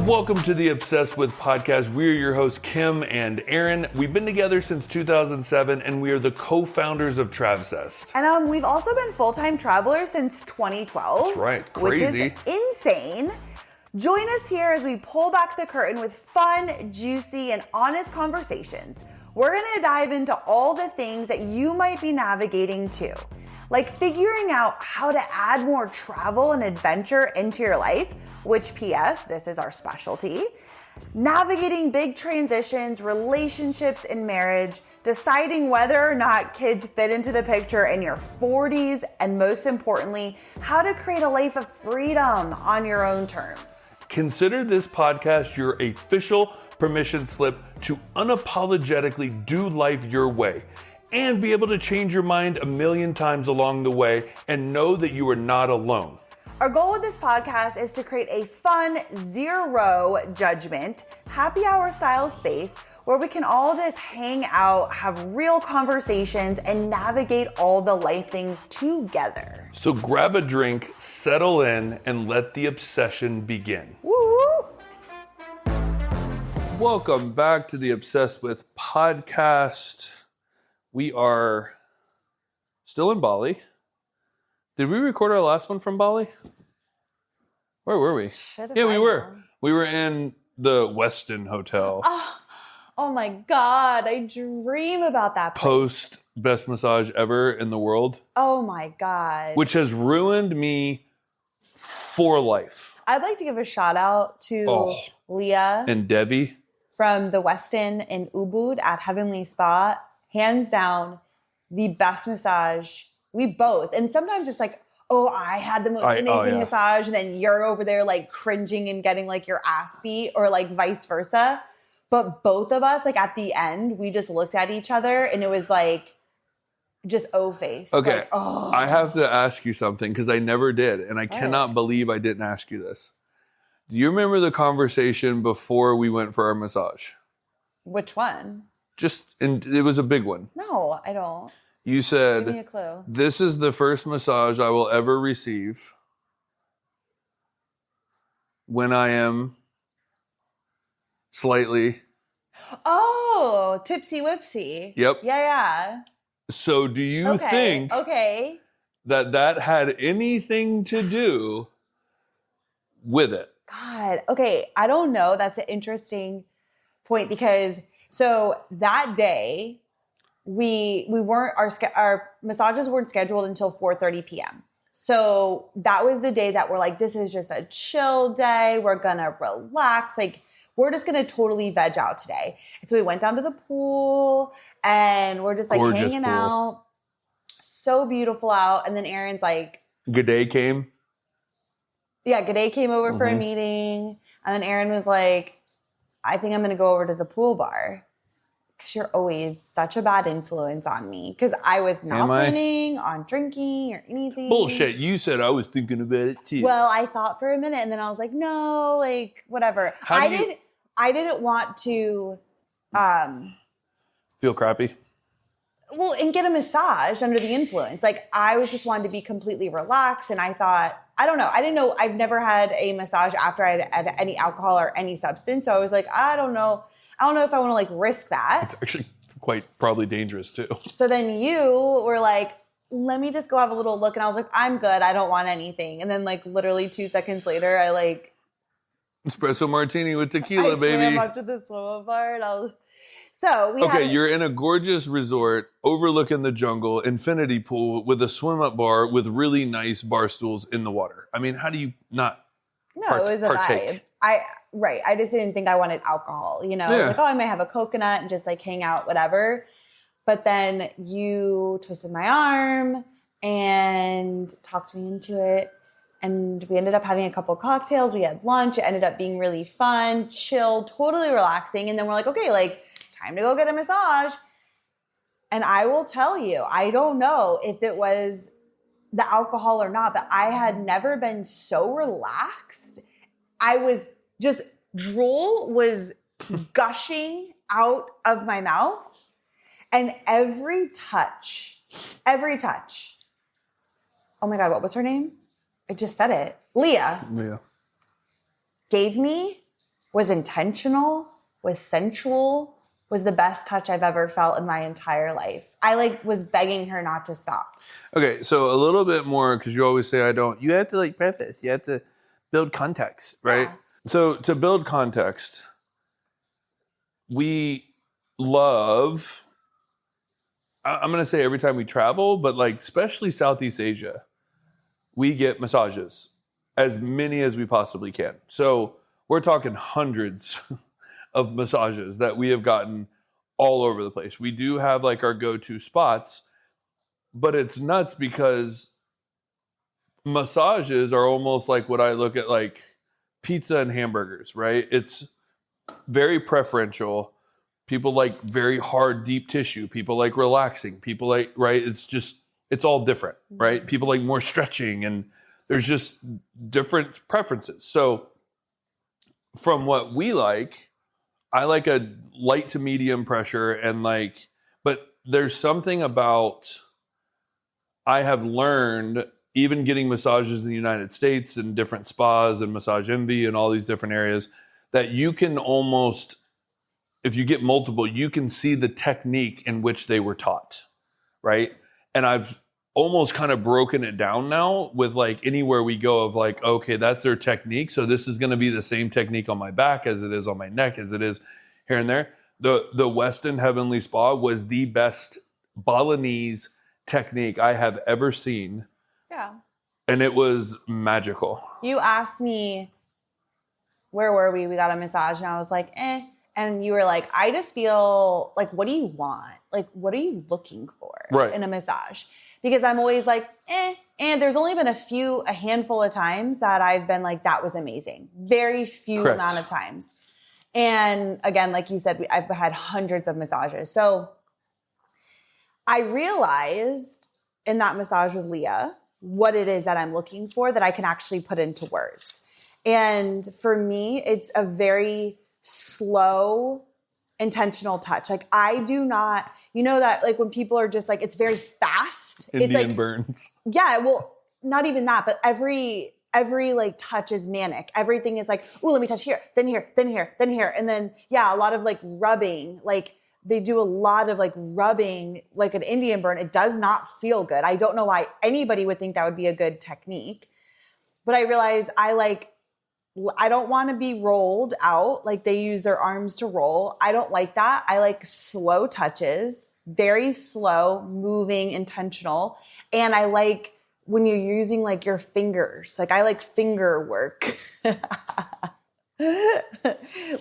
Welcome to the Obsessed With podcast. We are your hosts, Kim and Aaron. We've been together since 2007, and we are the co-founders of Travsessed. And we've also been full-time travelers since 2012. That's right, crazy. Which is insane. Join us here as we pull back the curtain with fun, juicy, and honest conversations. We're gonna dive into all the things that you might be navigating too, like figuring out how to add more travel and adventure into your life, which PS, this is our specialty, navigating big transitions, relationships and marriage, deciding whether or not kids fit into the picture in your 40s, and most importantly, how to create a life of freedom on your own terms. Consider this podcast your official permission slip to unapologetically do life your way and be able to change your mind a million times along the way and know that you are not alone. Our goal with this podcast is to create a fun, zero judgment, happy hour style space where we can all just hang out, have real conversations, and navigate all the life things together. So grab a drink, settle in, and let the obsession begin. Woo! Welcome back to the Obsessed With podcast. We are still in Bali. Did we record our last one from Bali? Where were we? Yeah, we were. We were in the Westin Hotel. Oh my God, I dream about that place. Post best massage ever in the world. Oh my God. Which has ruined me for life. I'd like to give a shout out to Leah and Devi from the Westin in Ubud at Heavenly Spa. Hands down, the best massage. We both. And sometimes it's like, oh, I had the most amazing massage, and then you're over there like cringing and getting like your ass beat, or like vice versa. But both of us, like at the end, we just looked at each other and it was like just face. Okay. Like, oh. I have to ask you something because I never did. And I cannot believe I didn't ask you this. Do you remember the conversation before we went for our massage? Which one? It was a big one. No, I don't. You said, give me a clue. This is the first massage I will ever receive when I am slightly. Oh, tipsy whipsy. Yep. Yeah. So do you think that had anything to do with it? God. Okay. I don't know. That's an interesting point because so that day we weren't, our massages weren't scheduled until 4:30 p.m. So that was the day that we're like, this is just a chill day. We're going to relax. Like, we're just going to totally veg out today. And so we went down to the pool and we're just like hanging out. So beautiful out. And then Aaron's like, G'day came. Yeah, G'day came over for a meeting. And then Aaron was like, I think I'm going to go over to the pool bar. Because you're always such a bad influence on me. Because I was not planning on drinking or anything. Bullshit. You said I was thinking about it too. Well, I thought for a minute and then I was like, no, like whatever. I didn't want to feel crappy. Well, and get a massage under the influence. Like I was just wanted to be completely relaxed. And I thought, I don't know. I didn't know. I've never had a massage after I had any alcohol or any substance. So I was like, I don't know if I want to like risk that. It's actually quite probably dangerous too. So then you were like, let me just go have a little look. And I was like, I'm good. I don't want anything. And then like literally 2 seconds later, I like. Espresso martini with tequila, baby. I swam up to the swim bar. You're in a gorgeous resort overlooking the jungle, infinity pool with a swim up bar with really nice bar stools in the water. I mean, how do you not it was a vibe. I just didn't think I wanted alcohol, I was like, I might have a coconut and just like hang out, whatever. But then you twisted my arm and talked me into it. And we ended up having a couple of cocktails. We had lunch. It ended up being really fun, chill, totally relaxing. And then we're like, okay, like time to go get a massage. And I will tell you, I don't know if it was the alcohol or not, but I had never been so relaxed. I was just, drool was gushing out of my mouth. And every touch, oh my God, what was her name? I just said it. Leah. Yeah. Gave me was intentional, was sensual, was the best touch I've ever felt in my entire life. I like was begging her not to stop. Okay, so a little bit more, because you always say I don't. You have to like preface. You have to build context, right? Yeah. So to build context, we love, I'm going to say every time we travel, but like especially Southeast Asia, we get massages, as many as we possibly can. So we're talking hundreds of massages that we have gotten all over the place. We do have like our go-to spots, but it's nuts because massages are almost like what I look at like pizza and hamburgers, right? It's very preferential. People like very hard, deep tissue. People like relaxing. People like, right? It's all different, right? People like more stretching, and there's just different preferences. So from what we like, I like a light to medium pressure and like, but there's something about, I have learned even getting massages in the United States and different spas and Massage Envy and all these different areas, that you can almost, if you get multiple, you can see the technique in which they were taught, right? And I've almost kind of broken it down now with like anywhere we go of like, okay, that's their technique. So this is going to be the same technique on my back as it is on my neck, as it is here and there. The Westin Heavenly Spa was the best Balinese technique I have ever seen. Yeah. And it was magical. You asked me, where were we? We got a massage and I was like, eh. And you were like, I just feel like, what do you want? Like, what are you looking for in a massage? Because I'm always like, eh. And there's only been a handful of times that I've been like, that was amazing. Very few amount of times. And again, like you said, I've had hundreds of massages. So I realized in that massage with Leah, what it is that I'm looking for that I can actually put into words. And for me, it's a very slow, intentional touch. Like I do not, you know that like when people are just like, it's very fast. Indian it's like, burns. Yeah, well, not even that, but every like touch is manic. Everything is like, ooh, let me touch here, then here, then here, then here. And then, yeah, a lot of like rubbing, like they do a lot of like rubbing, like an Indian burn. It does not feel good. I don't know why anybody would think that would be a good technique. But I realized I don't want to be rolled out. Like they use their arms to roll. I don't like that. I like slow touches, very slow, moving, intentional. And I like when you're using like your fingers. Like I like finger work.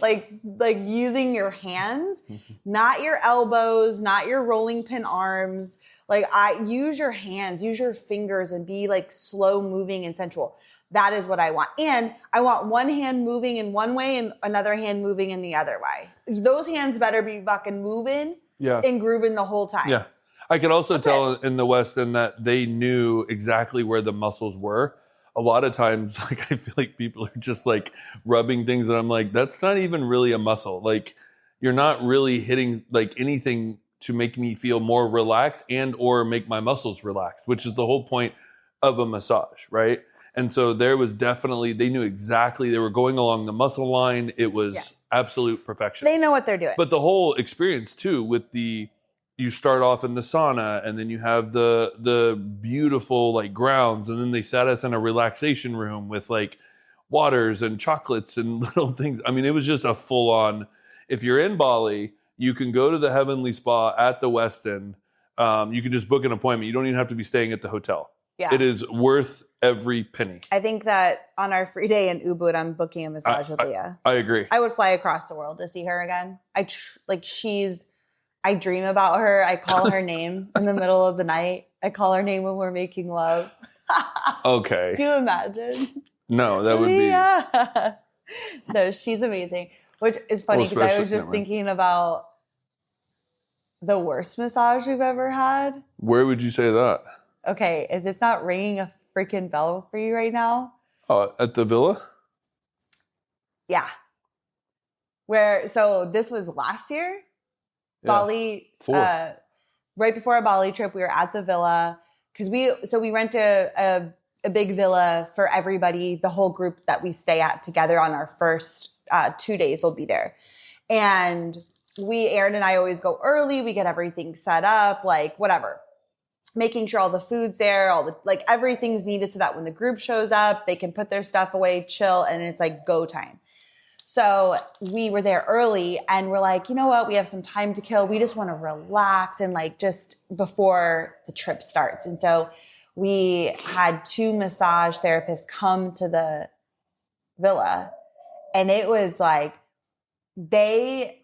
like using your hands, not your elbows, not your rolling pin arms. Like I use your hands, use your fingers and be like slow moving and sensual. That is what I want. And I want one hand moving in one way and another hand moving in the other way. Those hands better be fucking moving and grooving the whole time. Yeah. I could also tell in the Westin that they knew exactly where the muscles were. A lot of times, like I feel like people are just like rubbing things and I'm like, that's not even really a muscle. Like you're not really hitting like anything to make me feel more relaxed and or make my muscles relaxed, which is the whole point of a massage, right? And so there was definitely, they knew exactly, they were going along the muscle line. It was absolute perfection. They know what they're doing. But the whole experience too with you start off in the sauna and then you have the beautiful like grounds. And then they sat us in a relaxation room with like waters and chocolates and little things. I mean, it was just a full on, if you're in Bali, you can go to the Heavenly Spa at the Westin. You can just book an appointment. You don't even have to be staying at the hotel. Yeah. It is worth every penny. I think that on our free day in Ubud, I'm booking a massage with Leah. I agree. I would fly across the world to see her again. I dream about her. I call her name in the middle of the night. I call her name when we're making love. Okay. Do you imagine? No, that would be. No, she's amazing. Which is funny because I was just thinking about the worst massage we've ever had. Where would you say that? Okay, if it's not ringing a freaking bell for you right now. Oh, at the villa? Yeah. So this was last year? Yeah. Bali. Right before our Bali trip, we were at the villa because we rent a big villa for everybody, the whole group that we stay at together on our first 2 days we'll be there. And Aaron and I always go early. We get everything set up, like whatever. Making sure all the food's there, everything's needed so that when the group shows up, they can put their stuff away, chill, and it's like go time. So we were there early and we're like, you know what? We have some time to kill. We just want to relax and like just before the trip starts. And so we had 2 massage therapists come to the villa, and it was like they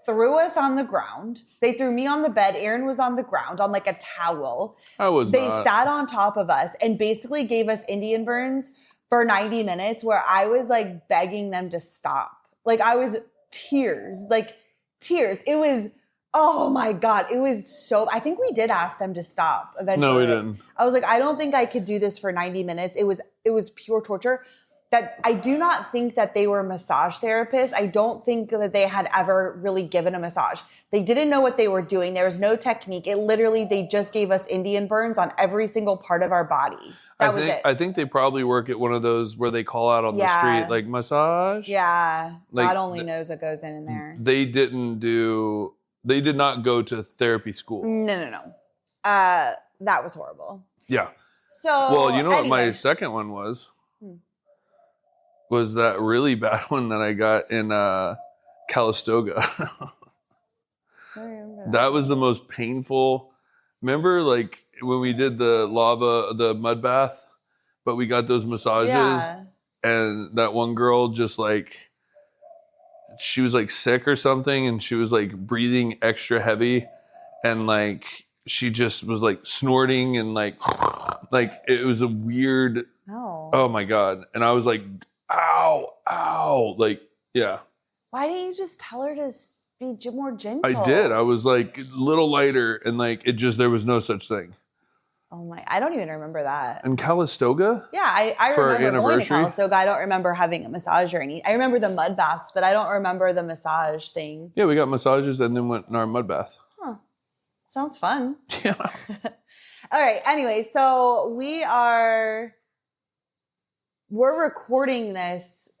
threw us on the ground. They threw me on the bed. Aaron was on the ground on like a towel. They sat on top of us and basically gave us Indian burns for 90 minutes where I was like begging them to stop. Like I was tears. It was, oh my God. It was so, I think we did ask them to stop eventually. No, we didn't. I was like, I don't think I could do this for 90 minutes. It was pure torture. That I do not think that they were massage therapists. I don't think that they had ever really given a massage. They didn't know what they were doing. There was no technique. They just gave us Indian burns on every single part of our body. That was it. I think they probably work at one of those where they call out on the street, like massage. Yeah. God only knows what goes in there. They did not go to therapy school. No. That was horrible. Yeah. So, well, you know what my second one was? Was that really bad one that I got in Calistoga. I remember that was the most painful. Remember, like, when we did the mud bath, but we got those massages, and that one girl just, like, she was, like, sick or something, and she was, like, breathing extra heavy, and, like, she just was, like, snorting, and, like, it was a weird, oh, my God. And I was, like, ow, like, yeah. Why didn't you just tell her to be more gentle? I did. I was like a little lighter, and like there was no such thing. Oh my, I don't even remember that. In Calistoga? Yeah, I remember going to Calistoga. I don't remember having a massage or anything. I remember the mud baths, but I don't remember the massage thing. Yeah, we got massages and then went in our mud bath. Huh. Sounds fun. Yeah. All right. Anyway, so we're recording this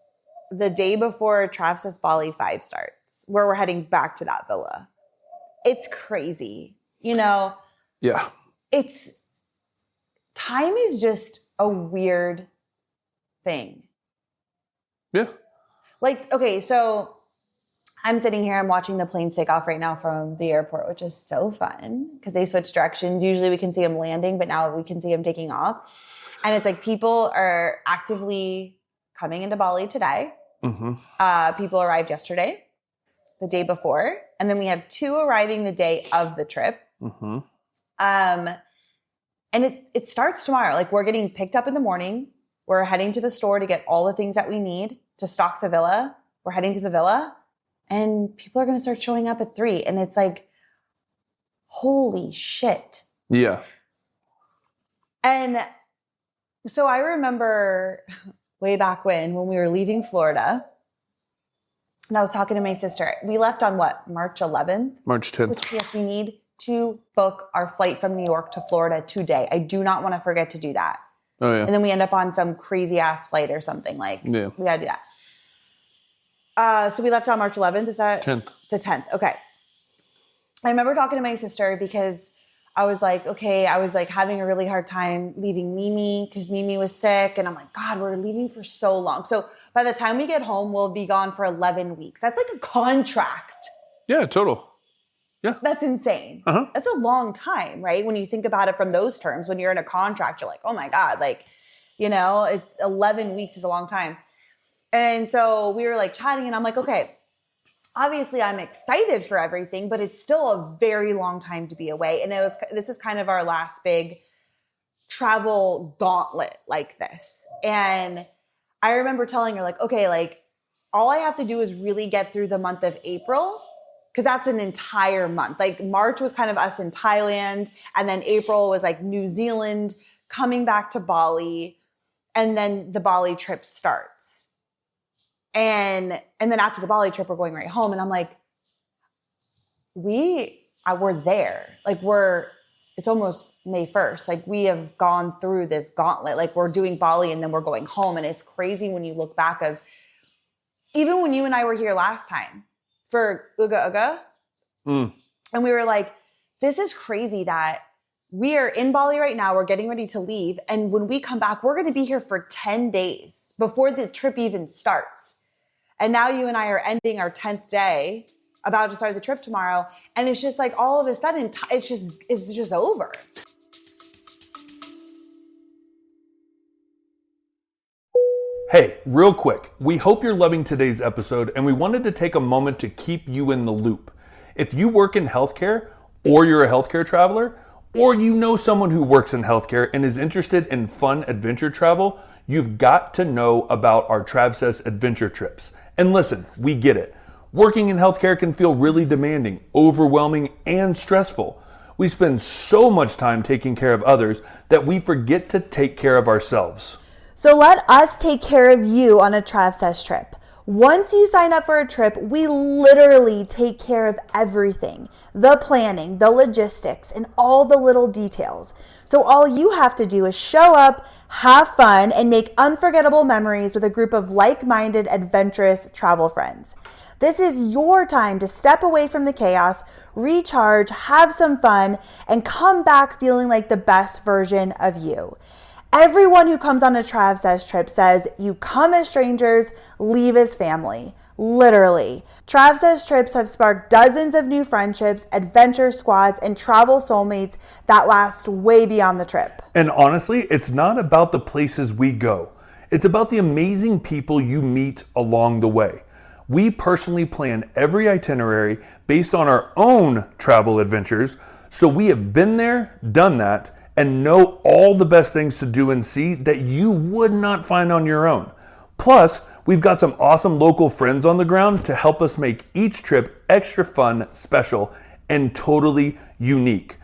the day before Travsessed Bali 5 starts, where we're heading back to that villa. It's crazy. Yeah. Time is just a weird thing. Yeah. Like, okay, so I'm sitting here, I'm watching the planes take off right now from the airport, which is so fun because they switch directions. Usually we can see them landing, but now we can see them taking off. And it's like people are actively coming into Bali today. Mm-hmm. People arrived yesterday, the day before. And then we have 2 arriving the day of the trip. Mm-hmm. And it starts tomorrow. Like we're getting picked up in the morning. We're heading to the store to get all the things that we need to stock the villa. We're heading to the villa. And people are going to start showing up at 3. And it's like, holy shit. Yeah. And so I remember way back when we were leaving Florida, and I was talking to my sister. We left on what, March 11th? March 10th. Which, yes, we need to book our flight from New York to Florida today. I do not want to forget to do that. Oh, yeah. And then we end up on some crazy ass flight or something. Like, we got to do that. So we left on March 11th. Is that? 10th. The 10th. Okay. I remember talking to my sister because I was like, okay, I was like having a really hard time leaving Mimi because Mimi was sick. And I'm like, God, we're leaving for so long. So by the time we get home, we'll be gone for 11 weeks. That's like a contract. Yeah, total. Yeah. That's insane. Uh-huh. That's a long time, right? When you think about it from those terms, when you're in a contract, you're like, oh my God, like, 11 weeks is a long time. And so we were like chatting and I'm like, okay, obviously I'm excited for everything, but it's still a very long time to be away. And this is kind of our last big travel gauntlet like this. And I remember telling her like, okay, like all I have to do is really get through the month of April. Cause that's an entire month. Like March was kind of us in Thailand. And then April was like New Zealand coming back to Bali. And then the Bali trip starts. And then after the Bali trip, we're going right home. And I'm like, we're there. Like it's almost May 1st. Like we have gone through this gauntlet. Like we're doing Bali and then we're going home. And it's crazy when you look back of even when you and I were here last time for Uga Uga, and we were like, this is crazy that we are in Bali right now. We're getting ready to leave. And when we come back, we're going to be here for 10 days before the trip even starts. And now you and I are ending our 10th day, about to start the trip tomorrow. And it's just like all of a sudden, it's just over. Hey, real quick, we hope you're loving today's episode and we wanted to take a moment to keep you in the loop. If you work in healthcare or you're a healthcare traveler, or you know someone who works in healthcare and is interested in fun adventure travel, you've got to know about our Travsessed adventure trips. And listen, we get it. Working in healthcare can feel really demanding, overwhelming, and stressful. We spend so much time taking care of others that we forget to take care of ourselves. So let us take care of you on a Travsessed trip. Once you sign up for a trip, we literally take care of everything. The planning, the logistics, and all the little details. So all you have to do is show up, have fun, and make unforgettable memories with a group of like-minded, adventurous travel friends. This is your time to step away from the chaos, recharge, have some fun, and come back feeling like the best version of you. Everyone who comes on a Travsessed trip says you come as strangers, leave as family. Literally. Travsessed trips have sparked dozens of new friendships, adventure squads, and travel soulmates that last way beyond the trip. And honestly, it's not about the places we go. It's about the amazing people you meet along the way. We personally plan every itinerary based on our own travel adventures, so we have been there, done that, and know all the best things to do and see that you would not find on your own. Plus, we've got some awesome local friends on the ground to help us make each trip extra fun, special, and totally unique.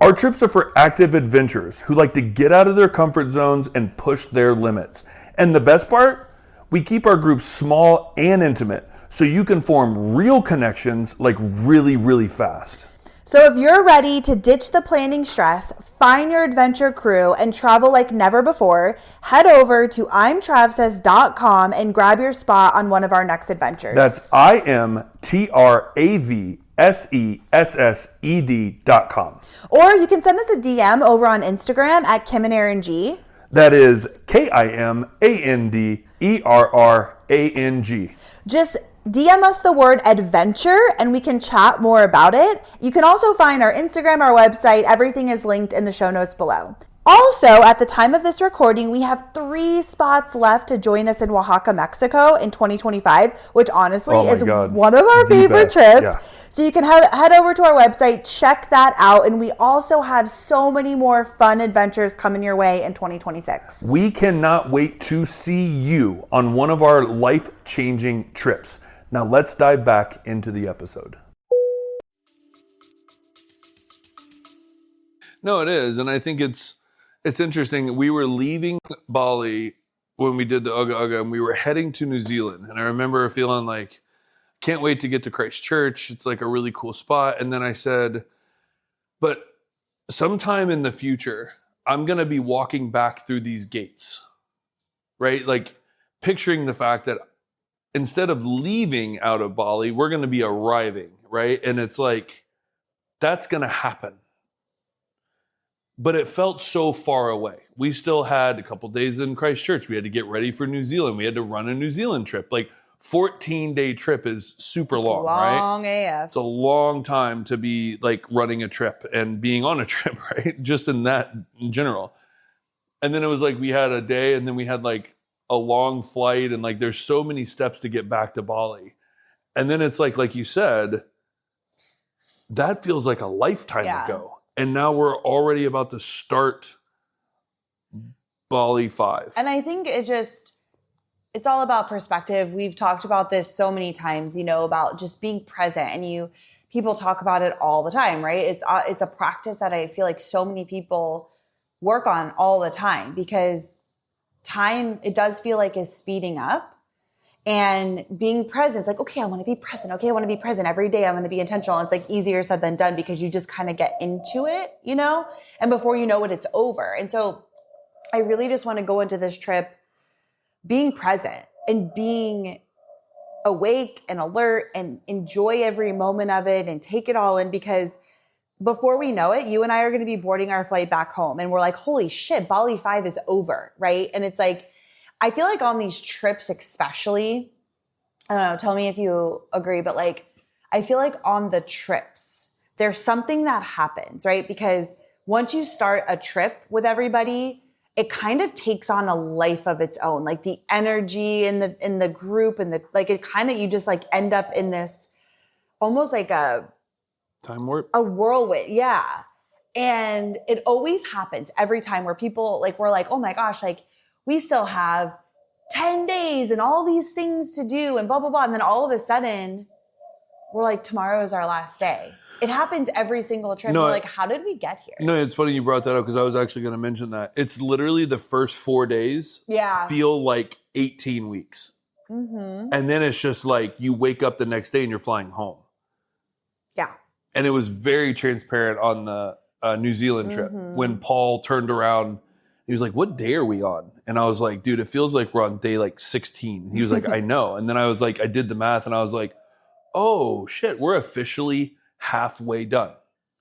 Our trips are for active adventurers who like to get out of their comfort zones and push their limits. And the best part? We keep our groups small and intimate so you can form real connections like really, really fast. So if you're ready to ditch the planning stress, find your adventure crew, and travel like never before, head over to imtravsessed.com and grab your spot on one of our next adventures. That's imtravsessed.com. Or you can send us a DM over on Instagram at Kim and Aaron G. That is KIMANDERRANG. Just DM us the word adventure and we can chat more about it. You can also find our Instagram, our website. Everything is linked in the show notes below. Also, at the time of this recording, we have 3 spots left to join us in Oaxaca, Mexico in 2025, which honestly is one of our favorite trips. Yeah. So you can head over to our website, check that out. And we also have so many more fun adventures coming your way in 2026. We cannot wait to see you on one of our life-changing trips. Now let's dive back into the episode. No, it is. And I think it's interesting. We were leaving Bali when we did the Uga Uga and we were heading to New Zealand. And I remember feeling like, can't wait to get to Christchurch. It's like a really cool spot. And then I said, but sometime in the future, I'm going to be walking back through these gates, right? Like picturing the fact that instead of leaving out of Bali, we're going to be arriving, right? And it's like, that's going to happen. But it felt so far away. We still had a couple days in Christchurch. We had to get ready for New Zealand. We had to run a New Zealand trip. Like 14-day trip is super long, right? Long AF. It's a long time to be like running a trip and being on a trip, right? Just in that in general. And then it was like we had a day and then we had like a long flight and like there's so many steps to get back to Bali. And then it's like you said, that feels like a lifetime ago. And now we're already about to start Bali 5. And I think it's all about perspective. We've talked about this so many times, about just being present, and people talk about it all the time, right? It's a practice that I feel like so many people work on all the time because time, it does feel like is speeding up, and being present. It's like, okay, I want to be present. Okay, I want to be present every day. I'm going to be intentional. It's like easier said than done because you just kind of get into it, and before you know it, it's over. And so I really just want to go into this trip being present and being awake and alert and enjoy every moment of it and take it all in, because before we know it, you and I are going to be boarding our flight back home and we're like, holy shit, Bali 5 is over, right? And it's like, I feel like on these trips especially, I don't know, tell me if you agree, but like, I feel like on the trips, there's something that happens, right? Because once you start a trip with everybody, it kind of takes on a life of its own. Like the energy in the group and it kind of, you just like end up in this almost like a time warp, a whirlwind. Yeah. And it always happens every time where people like, we're like, oh my gosh, like we still have 10 days and all these things to do and blah, blah, blah. And then all of a sudden we're like, tomorrow is our last day. It happens every single trip. No, we're like, how did we get here? No, it's funny you brought that up because I was actually going to mention that. It's literally the first 4 days feel like 18 weeks. Mm-hmm. And then it's just like you wake up the next day and you're flying home. Yeah. And it was very transparent on the New Zealand trip when Paul turned around. He was like, what day are we on? And I was like, dude, it feels like we're on day like 16. He was like, I know. And then I was like, I did the math and I was like, oh shit, we're officially halfway done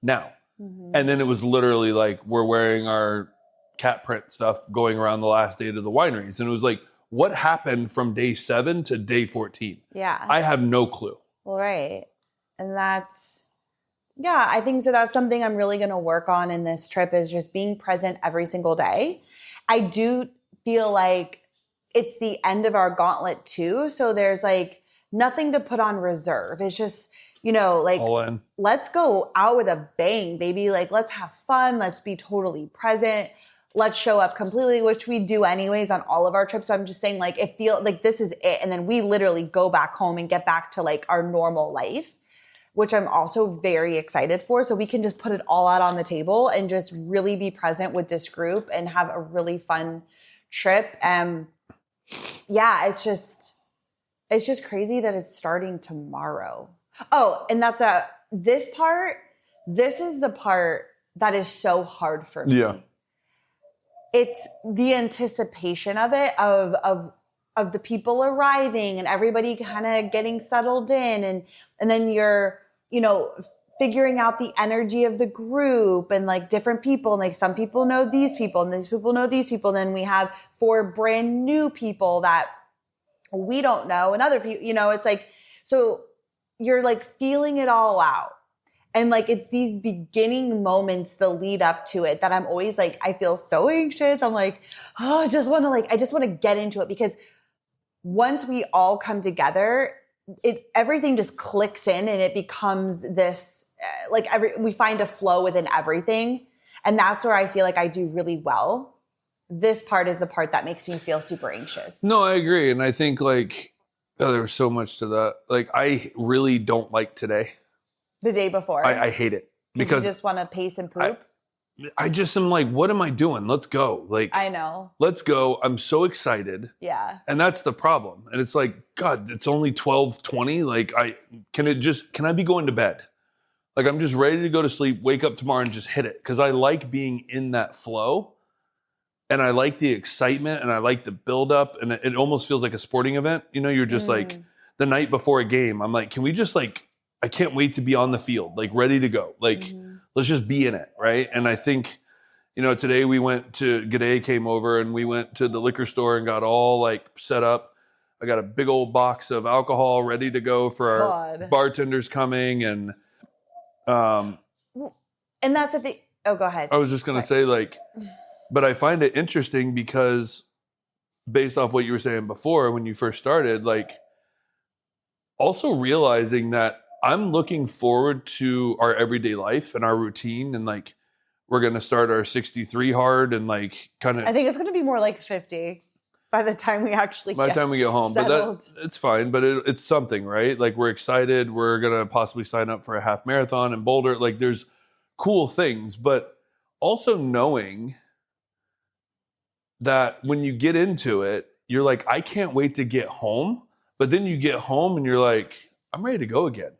now. Mm-hmm. And then it was literally like, we're wearing our cat print stuff going around the last day to the wineries. And it was like, what happened from day 7 to day 14? Yeah. I have no clue. Well, right. And I think so. That's something I'm really going to work on in this trip is just being present every single day. I do feel like it's the end of our gauntlet too. So there's like nothing to put on reserve. It's just, like let's go out with a bang, baby. Like let's have fun. Let's be totally present. Let's show up completely, which we do anyways on all of our trips. So I'm just saying like, it feels like this is it. And then we literally go back home and get back to like our normal life, which I'm also very excited for. So we can just put it all out on the table and just really be present with this group and have a really fun trip. It's just crazy that it's starting tomorrow. Oh, and this is the part that is so hard for me. Yeah. It's the anticipation of it, of the people arriving and everybody kind of getting settled in. And then you're, figuring out the energy of the group and like different people. And like some people know these people and these people know these people. And then we have 4 brand new people that we don't know and other people, it's like, so you're like feeling it all out. And like, it's these beginning moments, the lead up to it that I'm always like, I feel so anxious. I'm like, oh, I just want to get into it because once we all come together, everything just clicks in and it becomes this, we find a flow within everything. And that's where I feel like I do really well. This part is the part that makes me feel super anxious. No, I agree. And I think there's so much to that. Like, I really don't like today. The day before. I hate it. Because you just want to pace and poop? I just am like, what am I doing? Let's go. Like, I know. Let's go. I'm so excited. Yeah. And that's the problem. And it's like, God, it's only 12:20. Like, can I be going to bed? Like, I'm just ready to go to sleep, wake up tomorrow and just hit it. Because I like being in that flow. And I like the excitement and I like the buildup. And it almost feels like a sporting event. You're just like the night before a game. I'm like, can we just I can't wait to be on the field, like ready to go. Like, let's just be in it, right? And I think, today we went to, G'day came over and we went to the liquor store and got all set up. I got a big old box of alcohol ready to go for our bartenders coming. And that's the thing. Oh, go ahead. I was just going to say but I find it interesting because based off what you were saying before, when you first started, also realizing that I'm looking forward to our everyday life and our routine. And we're going to start our 63 hard and I think it's going to be more like 50 by the time we actually get home. Settled. But it's fine. But it's something, right? We're excited. We're going to possibly sign up for a half marathon in Boulder. There's cool things, but also knowing that when you get into it, you're like, I can't wait to get home. But then you get home and you're like, I'm ready to go again.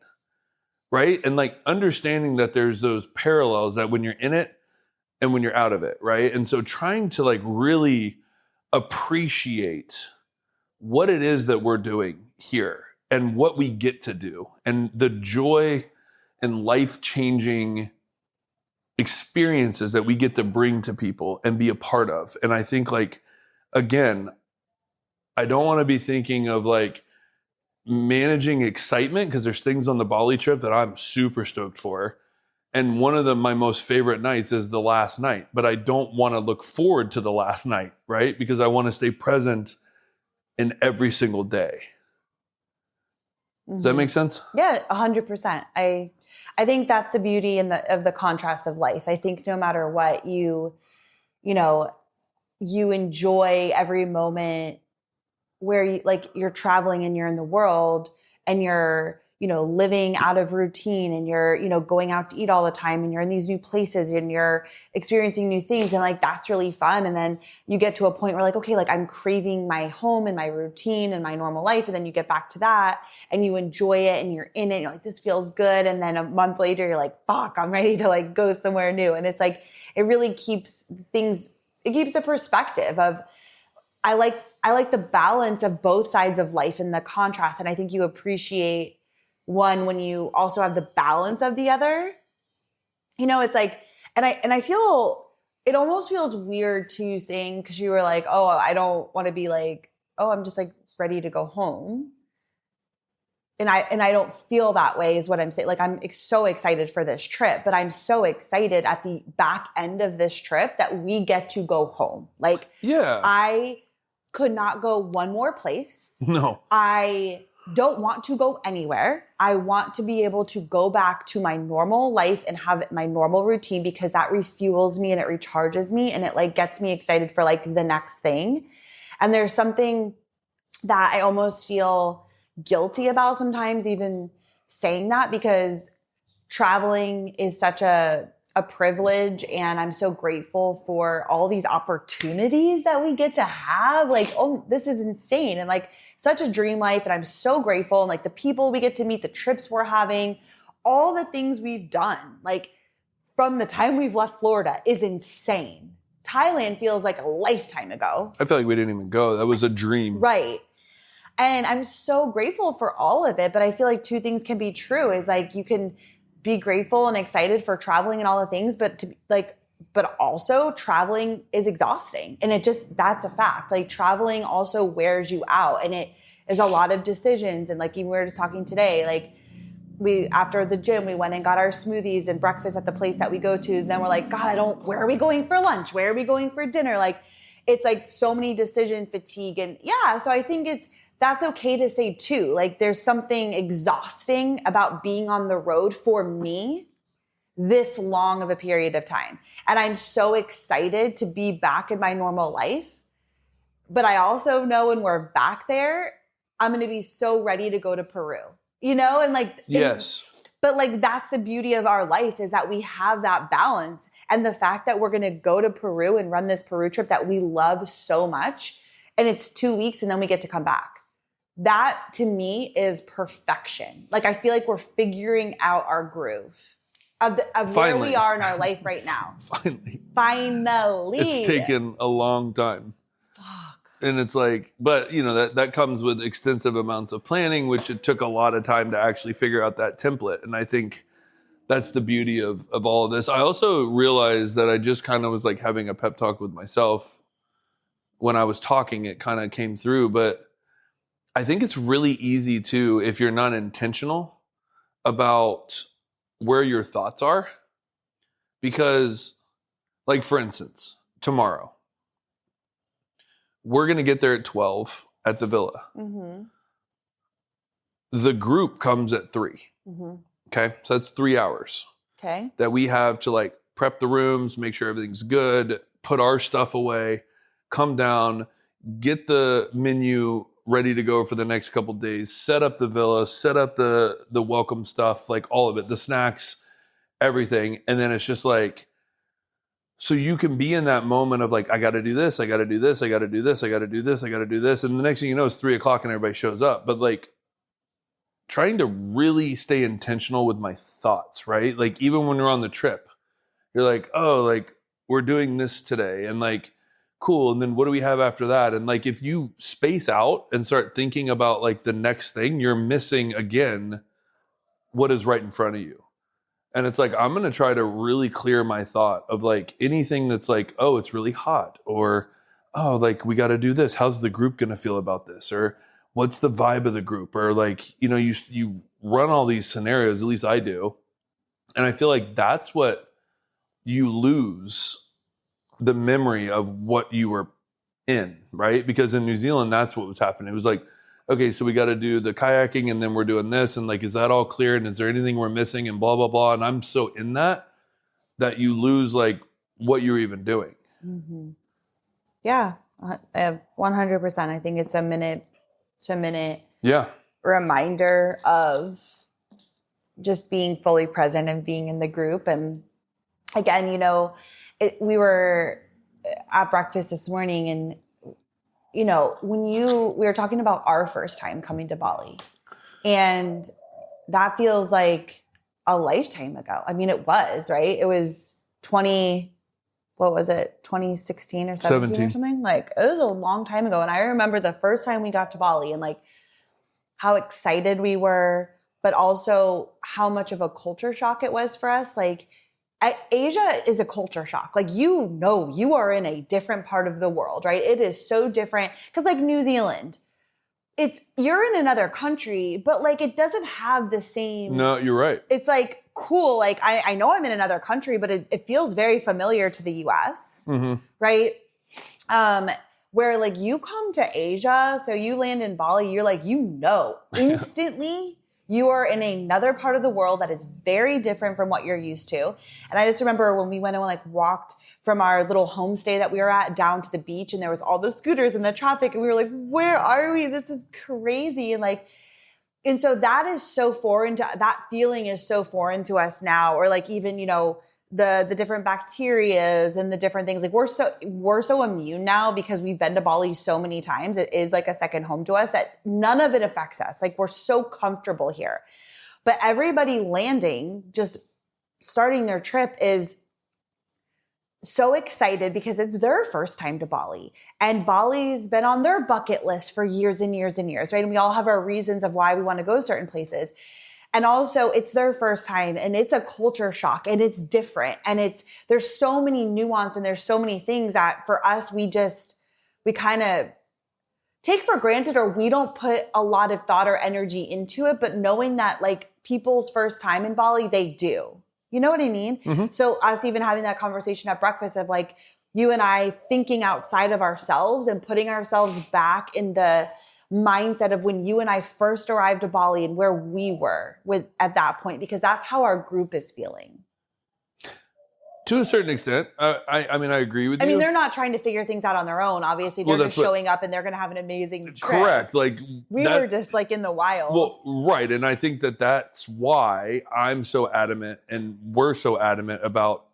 Right? And understanding that there's those parallels that when you're in it and when you're out of it. Right? And so trying to really appreciate what it is that we're doing here and what we get to do and the joy and life-changing experiences that we get to bring to people and be a part of. And I think, like, again, I don't want to be thinking of like managing excitement, because there's things on the Bali trip that I'm super stoked for. And one of them, my most favorite nights, is the last night. But I don't want to look forward to the last night, right? Because I want to stay present in every single day. Does that make sense? Yeah, 100%. I think that's the beauty of the contrast of life. I think no matter what, you enjoy every moment where you're traveling and you're in the world and you're, living out of routine and you're, going out to eat all the time and you're in these new places and you're experiencing new things. And like, that's really fun. And then you get to a point where like, okay, like I'm craving my home and my routine and my normal life. And then you get back to that and you enjoy it and you're in it. And you're like, this feels good. And then a month later, you're like, fuck, I'm ready to like go somewhere new. And it's like, it really keeps the perspective of, I like the balance of both sides of life and the contrast. And I think you appreciate one when you also have the balance of the other. It's like, and I feel it almost feels weird to saying, because you were like, oh, I don't want to be like, oh, I'm just like ready to go home. And I don't feel that way is what I'm saying. Like, I'm so excited for this trip, but I'm so excited at the back end of this trip that we get to go home. Like, yeah, I could not go one more place. No. I don't want to go anywhere. I want to be able to go back to my normal life and have my normal routine, because that refuels me and it recharges me and it like gets me excited for like the next thing. And there's something that I almost feel guilty about sometimes even saying that, because traveling is such a privilege, and I'm so grateful for all these opportunities that we get to have. Like, oh, this is insane, and like such a dream life, and I'm so grateful. And like the people we get to meet, the trips we're having, all the things we've done, like from the time we've left Florida, is insane. Thailand feels like a lifetime ago. I feel like we didn't even go. That was a dream. Right. And I'm so grateful for all of it. But I feel like two things can be true, is like you can be grateful and excited for traveling and all the things, but also traveling is exhausting. And that's a fact. Like, traveling also wears you out, and it is a lot of decisions. And like, even we were just talking today, like after the gym, we went and got our smoothies and breakfast at the place that we go to. And then we're like, God, where are we going for lunch? Where are we going for dinner? Like, it's like so many decision fatigue. And yeah, so I think that's okay to say too. Like, there's something exhausting about being on the road for me this long of a period of time. And I'm so excited to be back in my normal life. But I also know when we're back there, I'm going to be so ready to go to Peru, and like, yes. But like, that's the beauty of our life, is that we have that balance. And the fact that we're going to go to Peru and run this Peru trip that we love so much, and it's 2 weeks and then we get to come back. That to me is perfection. Like, I feel like we're figuring out our groove of where we are in our life right now. Finally. It's taken a long time. Fuck. And it's like, but that comes with extensive amounts of planning, which it took a lot of time to actually figure out that template. And I think that's the beauty of all of this. I also realized that I just kind of was like having a pep talk with myself when I was talking. It kind of came through, but I think it's really easy to, if you're not intentional about where your thoughts are, because like, for instance, tomorrow, we're going to get there at 12 at the villa. Mm-hmm. The group comes at 3. Mm-hmm. Okay. So that's 3 hours. Okay. That we have to like prep the rooms, make sure everything's good, put our stuff away, come down, get the menu ready to go for the next couple of days, set up the villa, set up the welcome stuff, like all of it, the snacks, everything. And then it's just like, so you can be in that moment of like, I got to do this, I got to do this, I got to do this, I got to do this, I got to do this. And the next thing you know, it's 3:00 and everybody shows up. But like, trying to really stay intentional with my thoughts, right? Like, even when we're on the trip, you're like, oh, like, we're doing this today. And like, cool. And then what do we have after that? And like, if you space out and start thinking about like the next thing, you're missing again what is right in front of you. And it's like, I'm going to try to really clear my thought of like anything that's like, oh, it's really hot, or, oh, like we got to do this. How's the group going to feel about this? Or what's the vibe of the group? Or like, you know, you run all these scenarios, at least I do. And I feel like that's what you lose the memory of what you were in, right? Because in New Zealand, that's what was happening. It was like, okay, so we got to do the kayaking and then we're doing this. And like, is that all clear? And is there anything we're missing? And blah, blah, blah. And I'm so in that you lose like what you're even doing. Mm-hmm. Yeah, 100%. I think it's a minute to minute reminder of just being fully present and being in the group. And again, you know, we were at breakfast this morning, and you know, we were talking about our first time coming to Bali, and that feels like a lifetime ago. I mean, it was, right? It was 2016 or 17 or something? Like, it was a long time ago. And I remember the first time we got to Bali and like how excited we were, but also how much of a culture shock it was for us. Like, Asia is a culture shock. Like, you know, you are in a different part of the world, right? It is so different. Because like New Zealand, you're in another country, but like it doesn't have the same. No, you're right. It's like cool. Like I know I'm in another country, but it feels very familiar to the US, right? Where like you come to Asia, so you land in Bali, you're like, you know, instantly you are in another part of the world that is very different from what you're used to. And I just remember when we went and like walked from our little homestay that we were at down to the beach, and there was all the scooters and the traffic, and we were like, where are we? This is crazy. And so that is so foreign to, that feeling is so foreign to us now. Or like even, you know, the different bacterias and the different things, like we're so immune now because we've been to Bali so many times. It is like a second home to us that none of it affects us. Like, we're so comfortable here. But everybody landing, just starting their trip, is so excited because it's their first time to Bali, and Bali's been on their bucket list for years and years and years, right? And we all have our reasons of why we want to go certain places. And also it's their first time, and it's a culture shock, and it's different, and there's so many nuance, and there's so many things that for us, we kind of take for granted, or we don't put a lot of thought or energy into it. But knowing that like people's first time in Bali, they do. You know what I mean? Mm-hmm. So us even having that conversation at breakfast of like you and I thinking outside of ourselves and putting ourselves back in the mindset of when you and I first arrived to Bali and where we were at that point, because that's how our group is feeling. To a certain extent. I mean, I agree with you. I mean, they're not trying to figure things out on their own. Obviously, they're just showing up, and they're going to have an amazing trip. Correct. Like, we were just like in the wild. Well, right. And I think that's why I'm so adamant, and we're so adamant about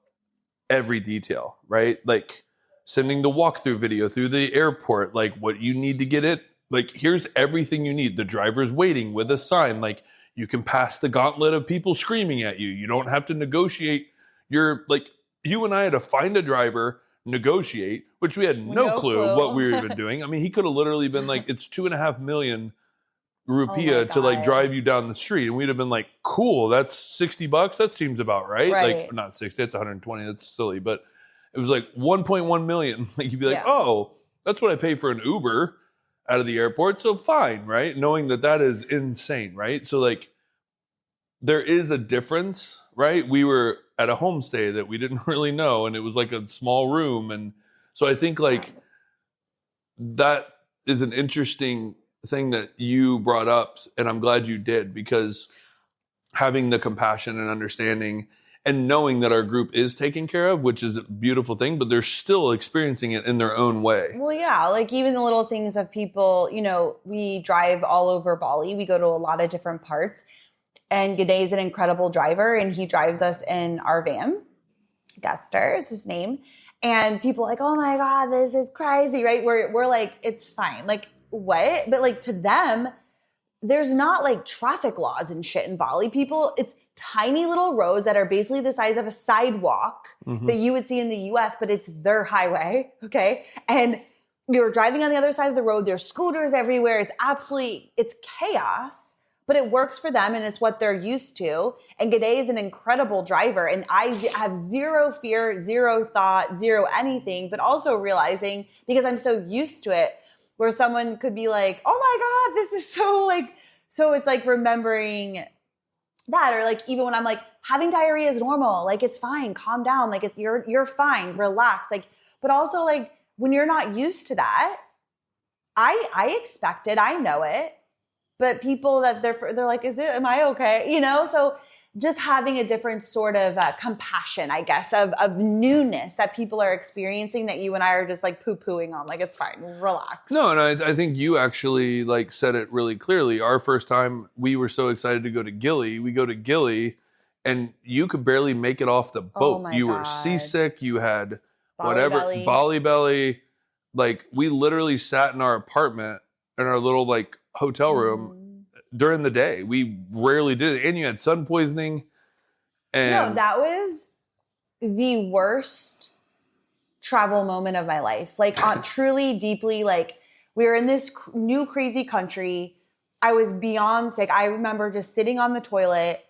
every detail, right? Like sending the walkthrough video through the airport, like what you need to get it. Like, here's everything you need. The driver's waiting with a sign. Like, you can pass the gauntlet of people screaming at you. You don't have to negotiate. You and I had to find a driver, negotiate, which we had no clue what we were even doing. I mean, he could have literally been like, it's 2.5 million rupiah to like drive you down the street. And we'd have been like, cool, that's $60. That seems about right. Like, not 60, it's 120. That's silly. But it was like 1.1 million. Like, you'd be like, oh, that's what I pay for an Uber out of the airport. So fine, right? Knowing that is insane, right? So like, there is a difference, right? We were at a homestay that we didn't really know, and it was like a small room. And so I think like that is an interesting thing that you brought up, and I'm glad you did, because having the compassion and understanding and knowing that our group is taken care of, which is a beautiful thing, but they're still experiencing it in their own way. Well, yeah, like even the little things of people, you know, we drive all over Bali. We go to a lot of different parts. And G'day is an incredible driver, and he drives us in our van. Guster is his name. And people are like, oh my God, this is crazy, right? We're like, it's fine. Like, what? But like to them, there's not like traffic laws and shit in Bali. People, tiny little roads that are basically the size of a sidewalk that you would see in the US, but it's their highway. Okay. And you're driving on the other side of the road. There's scooters everywhere. It's chaos. But it works for them and it's what they're used to. And G'day is an incredible driver. And I have zero fear, zero thought, zero anything, but also realizing, because I'm so used to it, where someone could be like, oh my God, this is so it's like remembering that. Or like, even when I'm like, having diarrhea is normal. Like, it's fine. Calm down. Like, you're fine. Relax. Like, but also like when you're not used to that, I expect it. I know it. But people that they're like, am I okay? You know? So just having a different sort of compassion, I guess, of newness that people are experiencing that you and I are just like poo-pooing on. Like, it's fine. Relax. No, and I think you actually like said it really clearly. Our first time, we were so excited to go to Gili. We go to Gili and you could barely make it off the boat. Oh You God. were seasick. You had Bali Bali belly. Like, we literally sat in our apartment in our little like hotel room during the day. We rarely did it. And you had sun poisoning. And no, that was the worst travel moment of my life. Like, truly, deeply, like, we were in this new crazy country. I was beyond sick. I remember just sitting on the toilet,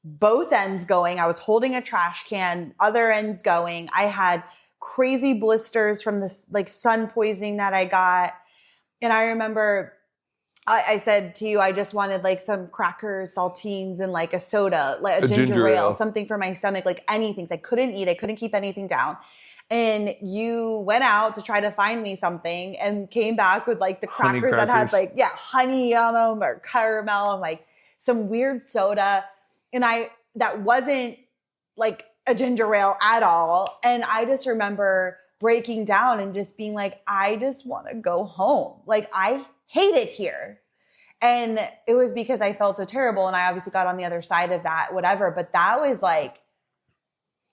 both ends going. I was holding a trash can, other ends going. I had crazy blisters from this like sun poisoning that I got. And I remember I said to you, I just wanted like some crackers, saltines, and like a soda, like a ginger ale, something for my stomach, like anything. So I couldn't eat. I couldn't keep anything down. And you went out to try to find me something and came back with like the crackers that had like, honey on them or caramel and like some weird soda. And that wasn't like a ginger ale at all. And I just remember breaking down and just being like, I just want to go home. Like, I hate it here. And it was because I felt so terrible. And I obviously got on the other side of that, whatever. But that was like,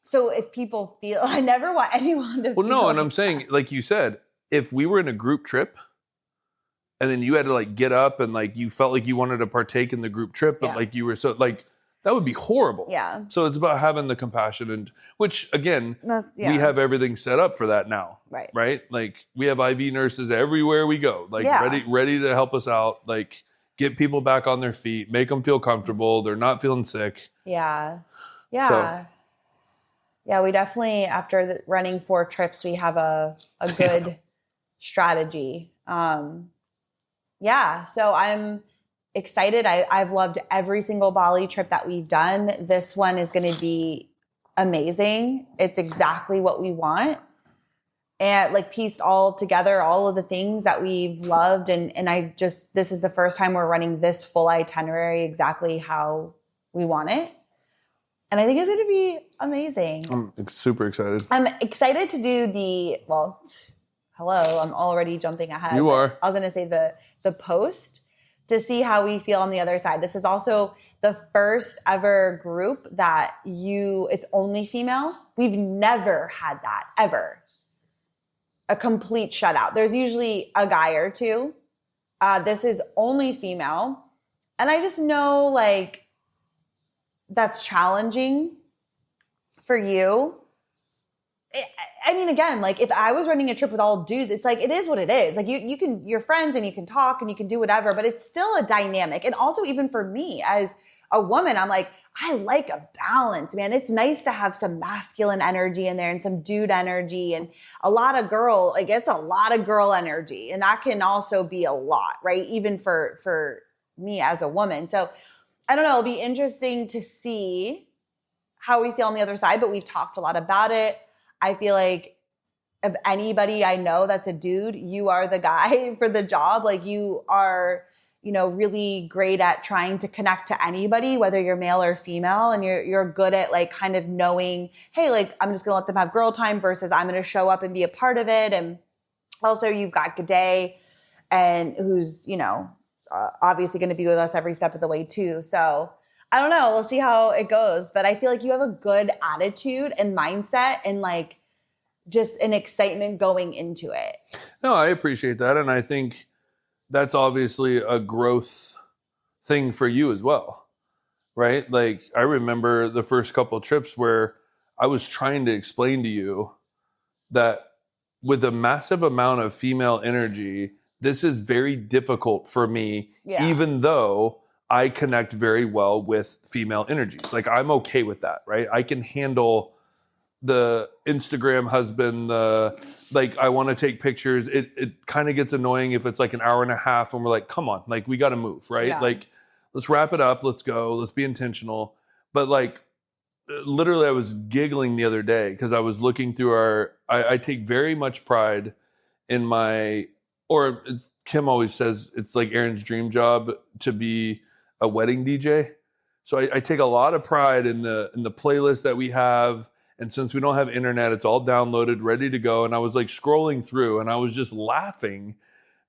so if people feel, I never want anyone to feel. No, and I'm saying, like you said, if we were in a group trip and then you had to like get up and like you felt like you wanted to partake in the group trip, but like you were so like, that would be horrible. Yeah. So it's about having the compassion, and which again, we have everything set up for that now. Right. Right. Like, we have IV nurses everywhere we go, like ready to help us out, like get people back on their feet, make them feel comfortable. They're not feeling sick. Yeah. Yeah. So, yeah. We definitely, after running 4 trips, we have a good strategy. So I'm excited. I've loved every single Bali trip that we've done. This one is going to be amazing. It's exactly what we want. And like pieced all together, all of the things that we've loved. And this is the first time we're running this full itinerary exactly how we want it. And I think it's going to be amazing. I'm super excited. I'm excited to do I'm already jumping ahead. You are. I was going to say the post to see how we feel on the other side. This is also the first ever group that it's only female. We've never had that ever. A complete shutout. There's usually a guy or two. This is only female. And I just know like that's challenging for you. I mean, again, like if I was running a trip with all dudes, it's like, it is what it is. Like you're friends and you can talk and you can do whatever, but it's still a dynamic. And also even for me as a woman, I'm like, I like a balance, man. It's nice to have some masculine energy in there and some dude energy and a lot of girl, like it's a lot of girl energy. And that can also be a lot, right? Even for me as a woman. So I don't know, it'll be interesting to see how we feel on the other side, but we've talked a lot about it. I feel like of anybody I know that's a dude, you are the guy for the job. Like you are, really great at trying to connect to anybody, whether you're male or female. And you're good at like kind of knowing, hey, like I'm just gonna let them have girl time versus I'm gonna show up and be a part of it. And also you've got G'day and who's, obviously going to be with us every step of the way too. So I don't know. We'll see how it goes. But I feel like you have a good attitude and mindset and like just an excitement going into it. No, I appreciate that. And I think that's obviously a growth thing for you as well. right? Like I remember the first couple of trips where I was trying to explain to you that with a massive amount of female energy, this is very difficult for me, even though I connect very well with female energies. Like I'm okay with that, right? I can handle the Instagram husband, like I want to take pictures. It kind of gets annoying if it's like an hour and a half and we're like, come on, like we got to move, right? Yeah. Like let's wrap it up, let's go, let's be intentional. But like literally I was giggling the other day because I was looking through I take very much pride in my, or Kim always says it's like Aaron's dream job to be a wedding DJ. So I take a lot of pride in the playlist that we have. And since we don't have internet, it's all downloaded, ready to go. And I was like scrolling through and I was just laughing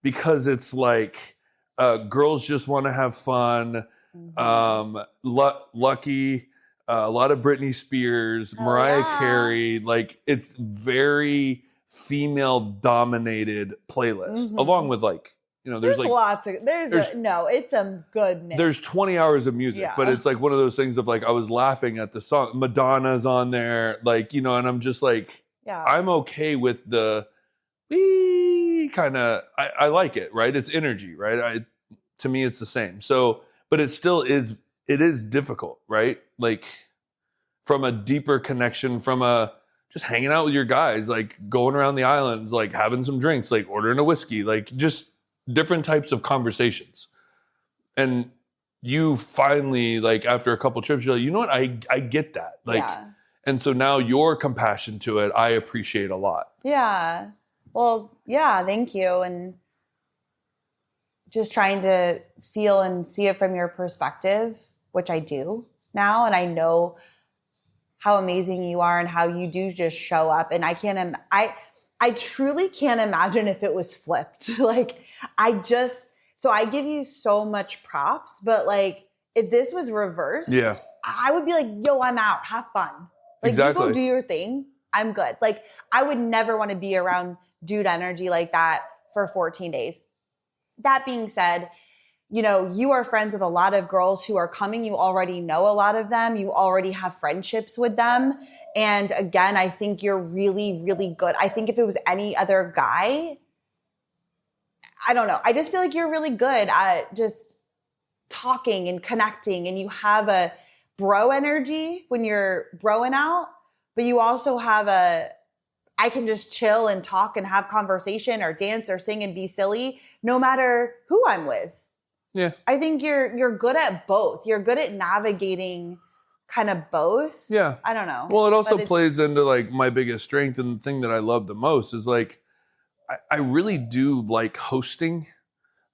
because it's like girls just want to have fun. Lucky, a lot of Britney Spears, Mariah Carey. Like it's very female dominated playlist, along with like, you know, there's like lots of it's a good mix. There's 20 hours of music, but it's like one of those things of like I was laughing at the song. Madonna's on there, like, you know, and I'm just like, I'm okay with the kind of. I like it, right? It's energy, right? To me, it's the same. So, but it still is. It is difficult, right? Like from a deeper connection, from a just hanging out with your guys, like going around the islands, like having some drinks, like ordering a whiskey, like just different types of conversations. And you finally, like after a couple trips, you're like, you know what? I get that. Like, and so now your compassion to it, I appreciate a lot. Yeah. Well, yeah, thank you. And just trying to feel and see it from your perspective, which I do now. And I know how amazing you are and how you do just show up. And I truly can't imagine if it was flipped. Like so I give you so much props, but like if this was reversed, I would be like, yo, I'm out. Have fun. Like you go do your thing. I'm good. Like I would never want to be around dude energy like that for 14 days. That being said, you know, you are friends with a lot of girls who are coming. You already know a lot of them. You already have friendships with them. And again, I think you're really, really good. I think if it was any other guy, I don't know. I just feel like you're really good at just talking and connecting. And you have a bro energy when you're broing out, but you also have I can just chill and talk and have conversation or dance or sing and be silly no matter who I'm with. Yeah. I think you're good at both. You're good at navigating kind of both. Yeah. I don't know. Well, it also plays into like my biggest strength, and the thing that I love the most is like I really do like hosting.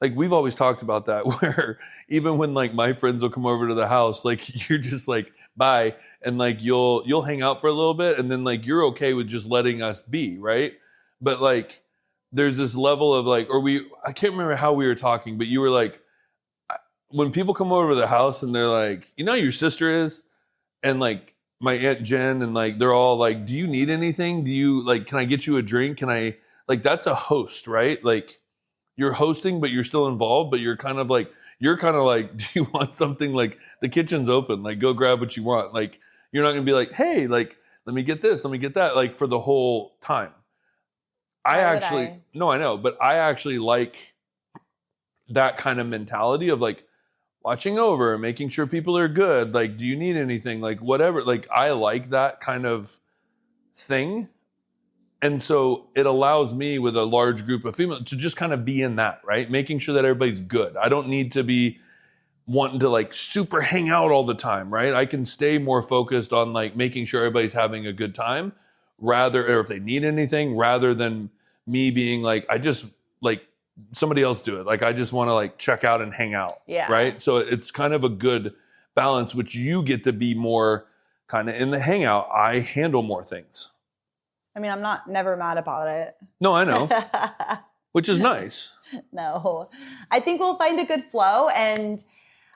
Like we've always talked about that where even when like my friends will come over to the house, like you're just like, bye. And like you'll hang out for a little bit and then like you're okay with just letting us be, right? But like there's this level of like, I can't remember how we were talking, but you were like, when people come over to the house and they're like, you know, your sister is, and like my Aunt Jen, and like they're all like, do you need anything? Do you like, can I get you a drink? Can I, like, that's a host, right? Like you're hosting, but you're still involved, but you're kind of like, do you want something? Like the kitchen's open, like go grab what you want. Like you're not gonna be like, hey, like let me get this, let me get that, like for the whole time. No, I know, but I actually like that kind of mentality of like watching over, making sure people are good. Like, do you need anything? Like whatever. Like I like that kind of thing. And so it allows me with a large group of females to just kind of be in that, right? Making sure that everybody's good. I don't need to be wanting to like super hang out all the time, right? I can stay more focused on like making sure everybody's having a good time or if they need anything, rather than me being like, I just like somebody else do it. Like, I just want to like check out and hang out. Yeah. Right. So it's kind of a good balance, which you get to be more kind of in the hangout. I handle more things. I mean, I'm never mad about it. No, I know. Which is nice. No, I think we'll find a good flow, and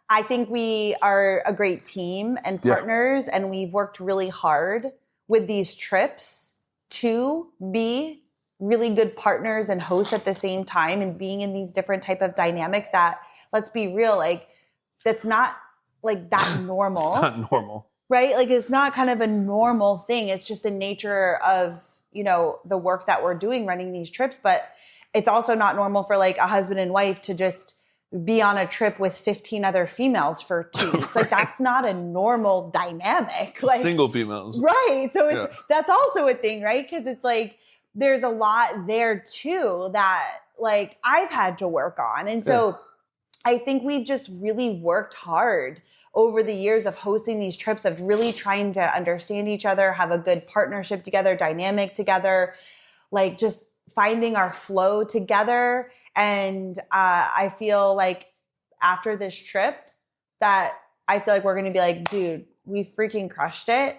I think we are a great team and partners, and we've worked really hard with these trips to be really good partners and hosts at the same time, and being in these different type of dynamics that, let's be real, like that's not like that normal. It's not normal. Right? Like it's not kind of a normal thing. It's just the nature of, you know, the work that we're doing running these trips. But it's also not normal for like a husband and wife to just be on a trip with 15 other females for 2 weeks. Like that's not a normal dynamic. Like single females. Right. So that's also a thing, right? Because it's like there's a lot there too that like I've had to work on. And so I think we've just really worked hard over the years of hosting these trips, of really trying to understand each other, have a good partnership together, dynamic together, like just finding our flow together. And I feel like after this trip that I feel like we're going to be like, dude, we freaking crushed it.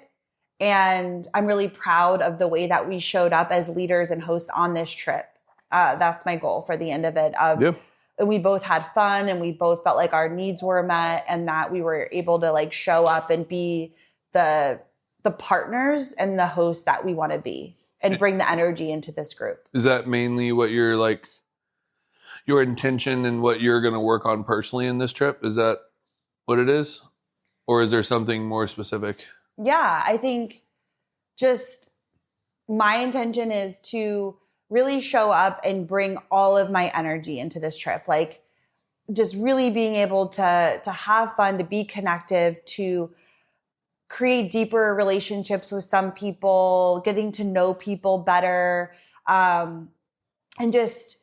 And I'm really proud of the way that we showed up as leaders and hosts on this trip. That's my goal for the end of it. And we both had fun and we both felt like our needs were met and that we were able to like show up and be the partners and the hosts that we want to be and bring the energy into this group. Is that mainly what you're like, your intention and what you're going to work on personally in this trip? Is that what it is? Or is there something more specific? Yeah, I think just my intention is to really show up and bring all of my energy into this trip. Like just really being able to have fun, to be connective, to create deeper relationships with some people, getting to know people better, and just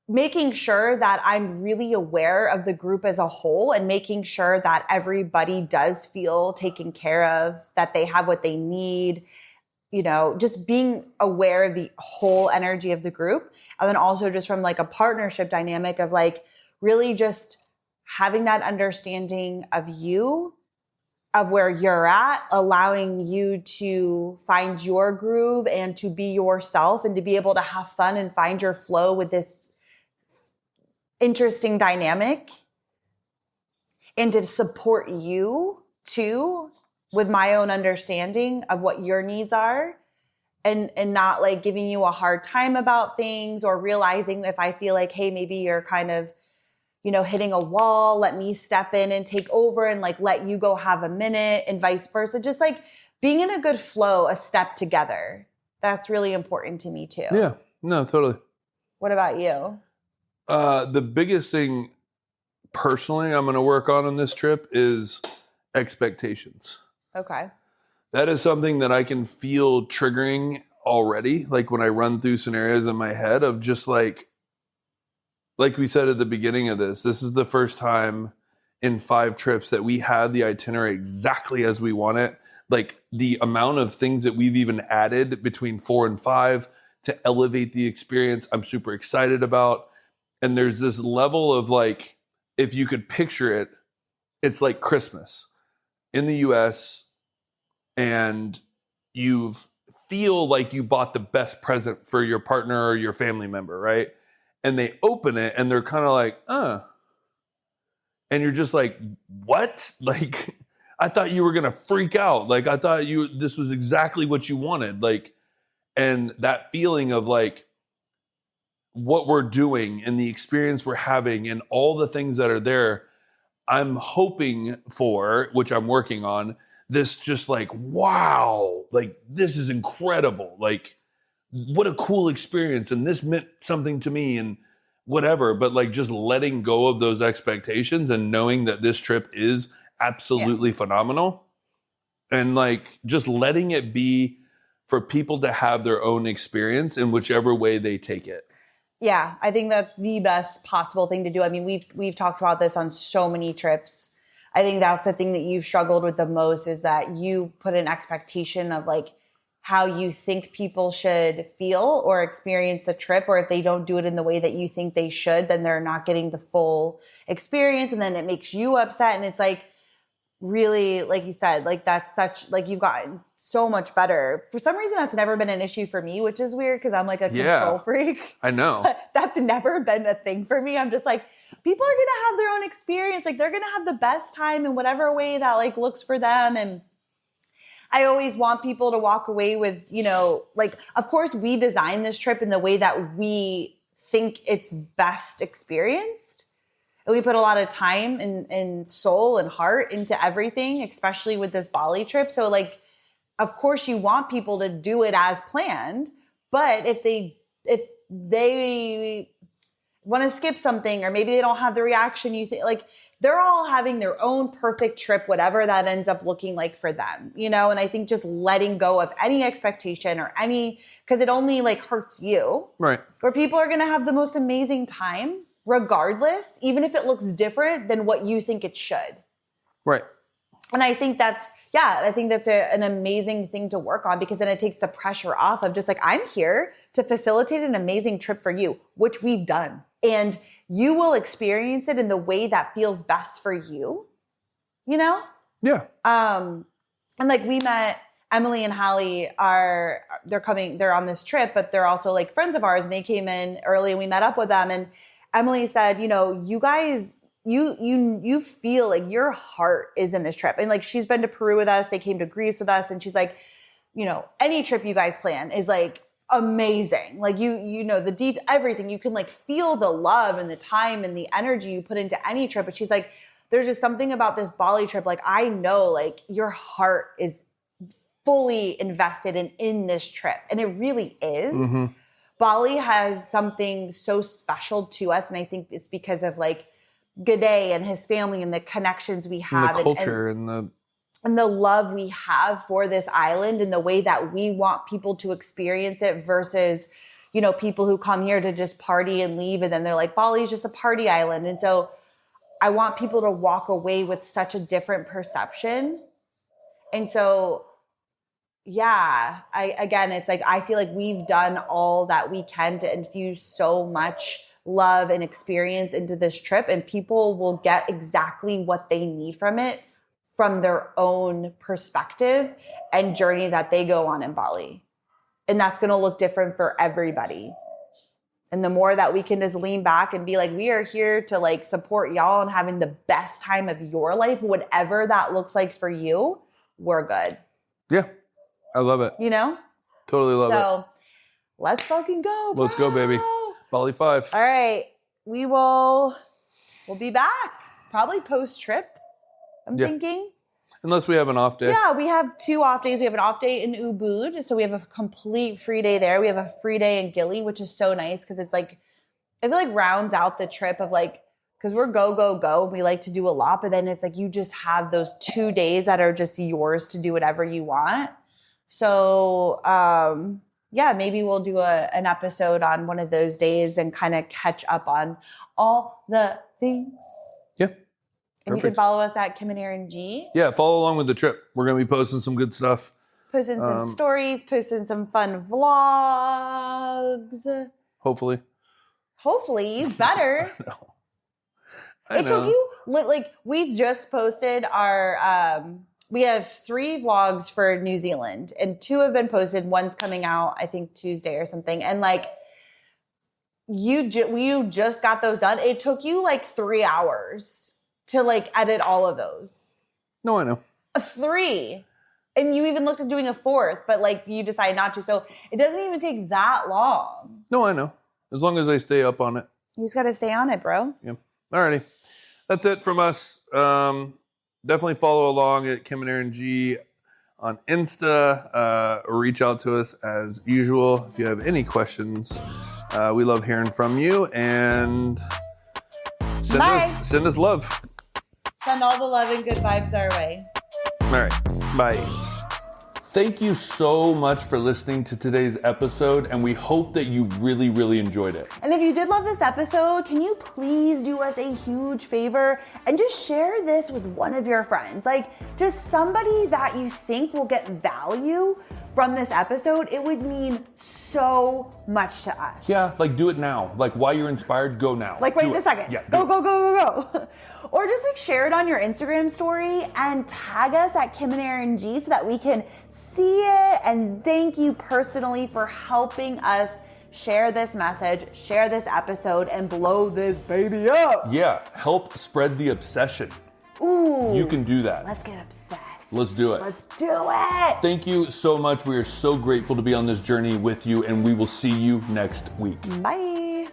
making sure that I'm really aware of the group as a whole and making sure that everybody does feel taken care of, that they have what they need, you know, just being aware of the whole energy of the group. And then also just from like a partnership dynamic of like really just having that understanding of you, of where you're at, allowing you to find your groove and to be yourself and to be able to have fun and find your flow with this interesting dynamic, and to support you too with my own understanding of what your needs are, and not like giving you a hard time about things or realizing if I feel like, hey, maybe you're kind of, you know, hitting a wall, let me step in and take over and like let you go have a minute, and vice versa. Just like being in a good flow, a step together. That's really important to me too. Yeah, no, totally. What about you? The biggest thing personally I'm going to work on this trip is expectations. Okay. That is something that I can feel triggering already. Like when I run through scenarios in my head of just like we said at the beginning of this is the first time in 5 trips that we had the itinerary exactly as we want it. Like the amount of things that we've even added between 4 and 5 to elevate the experience, I'm super excited about. And there's this level of like, if you could picture it, it's like Christmas in the US, and you feel like you bought the best present for your partner or your family member, right? And they open it and they're kind of like, and you're just like, what? Like, I thought you were going to freak out. Like, I thought this was exactly what you wanted. Like, and that feeling of like, what we're doing and the experience we're having and all the things that are there, I'm hoping for, which I'm working on, this just like, wow, like this is incredible. Like what a cool experience. And this meant something to me and whatever, but like just letting go of those expectations and knowing that this trip is absolutely phenomenal, and like just letting it be for people to have their own experience in whichever way they take it. Yeah, I think that's the best possible thing to do. I mean, we've talked about this on so many trips. I think that's the thing that you've struggled with the most, is that you put an expectation of like how you think people should feel or experience the trip, or if they don't do it in the way that you think they should, then they're not getting the full experience, and then it makes you upset. And it's like, really, like you said, like that's such, like you've gotten so much better. For some reason, that's never been an issue for me, which is weird because I'm like a control freak. I know. That's never been a thing for me. I'm just like, people are going to have their own experience. Like they're going to have the best time in whatever way that like looks for them. And I always want people to walk away with, you know, like, of course we designed this trip in the way that we think it's best experienced. And we put a lot of time and soul and heart into everything, especially with this Bali trip. So like, of course you want people to do it as planned, but if they want to skip something, or maybe they don't have the reaction you think, like they're all having their own perfect trip, whatever that ends up looking like for them, you know? And I think just letting go of any expectation or because it only like hurts you. Right. Where people are going to have the most amazing time regardless, even if it looks different than what you think it should. Right. And I think that's an amazing thing to work on, because then it takes the pressure off of just like, I'm here to facilitate an amazing trip for you, which we've done. And you will experience it in the way that feels best for you, you know? Yeah. And like we met Emily and Hallie they're on this trip, but they're also like friends of ours, and they came in early and we met up with them. And Emily said, you know, you guys, you feel like your heart is in this trip. And like, she's been to Peru with us. They came to Greece with us. And she's like, you know, any trip you guys plan is like amazing. Like you know, the detail, everything, you can like feel the love and the time and the energy you put into any trip. But she's like, there's just something about this Bali trip. Like, I know like your heart is fully invested in this trip. And it really is. Mm-hmm. Bali has something so special to us. And I think it's because of like G'day and his family and the connections we have. And the culture and the love we have for this island and the way that we want people to experience it versus, you know, people who come here to just party and leave. And then they're like, Bali is just a party island. And so I want people to walk away with such a different perception. And so, yeah, it's like, I feel like we've done all that we can to infuse so much love and experience into this trip, and people will get exactly what they need from it from their own perspective and journey that they go on in Bali. And that's going to look different for everybody. And the more that we can just lean back and be like, we are here to like support y'all and having the best time of your life, whatever that looks like for you, we're good. Yeah. I love it. You know? Totally love it. So let's fucking go, bro. Let's go, baby. Bali 5. All right. We'll be back. Probably post-trip, I'm thinking. Unless we have an off day. Yeah, we have 2 off days. We have an off day in Ubud, so we have a complete free day there. We have a free day in Gili, which is so nice because it's like, I feel like rounds out the trip of like, because we're go. We like to do a lot, but then it's like you just have those 2 days that are just yours to do whatever you want. So, yeah, maybe we'll do an episode on one of those days and kind of catch up on all the things. Yeah. And you can follow us at Kim and Aaron G. Yeah, follow along with the trip. We're going to be posting some good stuff. Posting some stories, posting some fun vlogs. Hopefully. You better. I know. Took you, like, we just posted our, we have 3 vlogs for New Zealand and 2 have been posted. One's coming out, I think, Tuesday or something. And like, you just got those done. It took you like 3 hours to like edit all of those. No, I know. 3. And you even looked at doing a 4th, but like you decided not to. So it doesn't even take that long. No, I know. As long as I stay up on it. You just got to stay on it, bro. Yeah. Alrighty. That's it from us. Definitely follow along at Kim and Aaron G on Insta, or reach out to us as usual if you have any questions. We love hearing from you, and send us love. Send all the love and good vibes our way. All right. Bye. Thank you so much for listening to today's episode, and we hope that you really, really enjoyed it. And if you did love this episode, can you please do us a huge favor and just share this with one of your friends? Like, just somebody that you think will get value from this episode. It would mean so much to us. Yeah, like do it now. Like while you're inspired, go now. Like right this second. Yeah, go. Or just like share it on your Instagram story and tag us at Kim and Aaron G so that we can see it, and thank you personally for helping us share this message, share this episode, and blow this baby up. Yeah, help spread the obsession. Ooh. You can do that. Let's get obsessed. Let's do it. Let's do it. Thank you so much. We are so grateful to be on this journey with you, and we will see you next week. Bye.